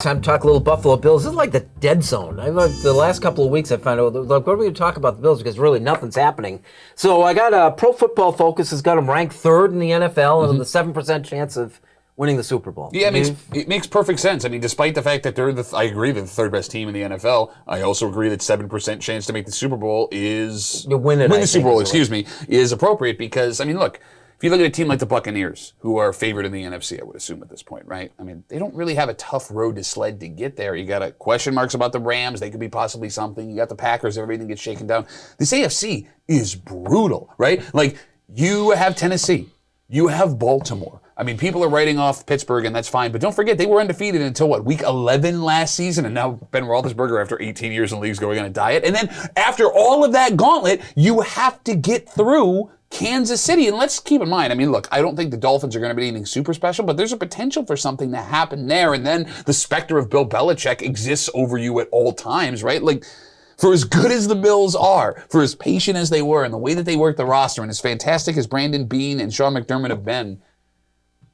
Time to talk a little Buffalo Bills. This is like the dead zone. The last couple of weeks I found out, like, what are we going to talk about the Bills? Because really nothing's happening. So I got Pro Football Focus has got them ranked third in the NFL and with a 7% chance of winning the Super Bowl. Yeah, it makes perfect sense. I mean, despite the fact that I agree they're the third best team in the NFL, I also agree that 7% chance to make the Super Bowl is win the Super Bowl, is appropriate because, I mean, look, if you look at a team like the Buccaneers, who are favored in the NFC, I would assume at this point, right? I mean, they don't really have a tough road to sled to get there. You got question marks about the Rams. They could be possibly something. You got the Packers. Everything gets shaken down. This AFC is brutal, right? Like, you have Tennessee. You have Baltimore. I mean, people are writing off Pittsburgh, and that's fine. But don't forget, they were undefeated until, week 11 last season? And now Ben Roethlisberger, after 18 years in the league, is going on a diet. And then after all of that gauntlet, you have to get through Kansas City. And let's keep in mind, I mean, look, I don't think the Dolphins are going to be anything super special, but there's a potential for something to happen there. And then the specter of Bill Belichick exists over you at all times, right? Like, for as good as the Bills are, for as patient as they were, and the way that they work the roster, and as fantastic as Brandon Beane and Sean McDermott have been,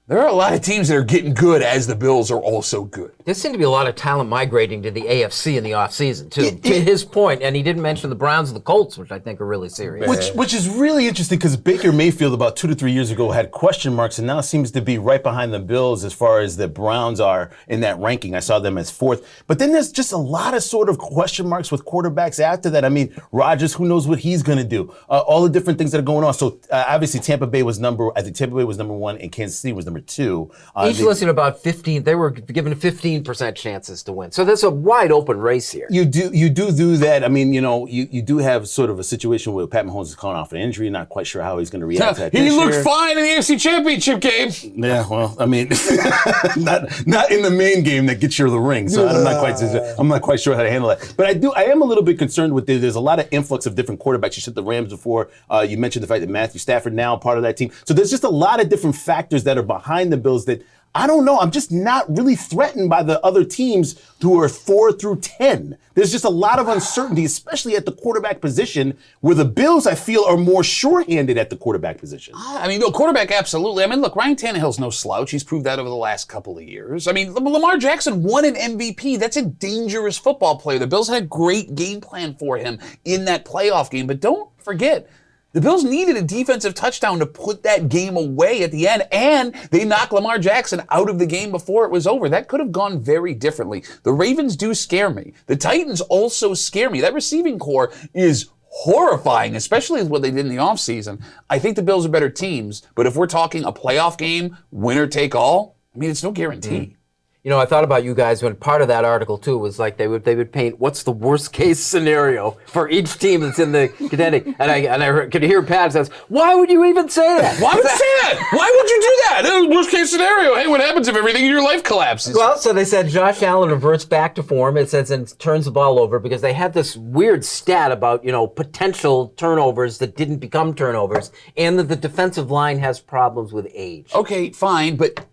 there are a lot of teams that are getting good as the Bills are also good. There seemed to be a lot of talent migrating to the AFC in the offseason, too. To his point, and he didn't mention the Browns and the Colts, which I think are really serious. Which is really interesting because Baker Mayfield about 2 to 3 years ago had question marks and now seems to be right behind the Bills as far as the Browns are in that ranking. I saw them as fourth. But then there's just a lot of sort of question marks with quarterbacks after that. I mean, Rodgers, who knows what he's going to do? All the different things that are going on. So obviously Tampa Bay was number one and Kansas City was number two. Each listed about 15. They were given 15% chances to win. So there's a wide open race here. You do that. I mean, you do have sort of a situation where Pat Mahomes is calling off an injury, not quite sure how he's going to react to that. He looked fine in the AFC Championship game. Yeah, well, I mean, not in the main game that gets you the ring. So I'm not quite sure how to handle that. But I am a little bit concerned with there's a lot of influx of different quarterbacks. You said the Rams before. You mentioned the fact that Matthew Stafford now part of that team. So there's just a lot of different factors that are behind the Bills that I don't know. I'm just not really threatened by the other teams who are 4 through 10. There's just a lot of uncertainty, especially at the quarterback position, where the Bills, I feel, are more shorthanded at the quarterback position. I mean, no, quarterback, absolutely. I mean, look, Ryan Tannehill's no slouch. He's proved that over the last couple of years. I mean, Lamar Jackson won an MVP. That's a dangerous football player. The Bills had a great game plan for him in that playoff game. But don't forget, the Bills needed a defensive touchdown to put that game away at the end, and they knocked Lamar Jackson out of the game before it was over. That could have gone very differently. The Ravens do scare me. The Titans also scare me. That receiving core is horrifying, especially with what they did in the offseason. I think the Bills are better teams, but if we're talking a playoff game, winner take all, I mean, it's no guarantee. I thought about you guys when part of that article, too, was like they would paint what's the worst case scenario for each team that's in the contending. And I could hear Pat says, why would you even say that? Why would you say that? Why would you do that? That was worst case scenario. Hey, what happens if everything in your life collapses? Well, so they said Josh Allen reverts back to form. It says and turns the ball over because they had this weird stat about, potential turnovers that didn't become turnovers and that the defensive line has problems with age. Okay, fine, but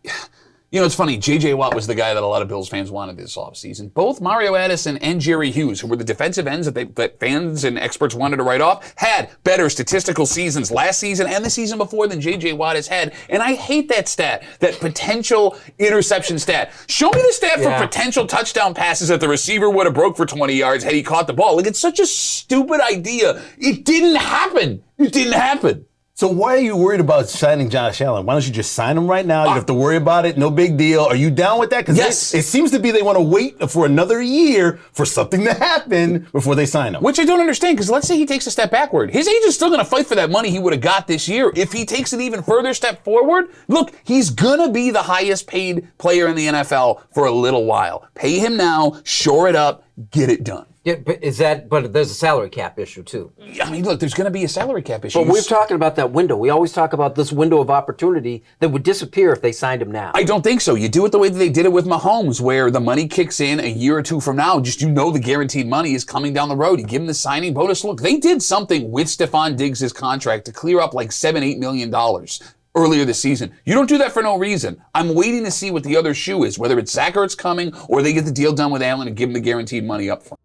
it's funny. J.J. Watt was the guy that a lot of Bills fans wanted this offseason. Both Mario Addison and Jerry Hughes, who were the defensive ends that fans and experts wanted to write off, had better statistical seasons last season and the season before than J.J. Watt has had. And I hate that stat, that potential interception stat. Show me the stat for potential touchdown passes that the receiver would have broke for 20 yards had he caught the ball. Like, it's such a stupid idea. It didn't happen. It didn't happen. So why are you worried about signing Josh Allen? Why don't you just sign him right now? You don't have to worry about it. No big deal. Are you down with that? Because yes. It seems to be they want to wait for another year for something to happen before they sign him. Which I don't understand, because let's say he takes a step backward. His agent's still going to fight for that money he would have got this year. If he takes an even further step forward, look, he's going to be the highest paid player in the NFL for a little while. Pay him now, shore it up, get it done. Yeah, but there's a salary cap issue, too. I mean, look, there's going to be a salary cap issue. But we're talking about that window. We always talk about this window of opportunity that would disappear if they signed him now. I don't think so. You do it the way that they did it with Mahomes, where the money kicks in a year or two from now. Just the guaranteed money is coming down the road. You give him the signing bonus. Look, they did something with Stephon Diggs' contract to clear up like $7-8 million earlier this season. You don't do that for no reason. I'm waiting to see what the other shoe is, whether it's Zach Ertz coming or they get the deal done with Allen and give him the guaranteed money up front.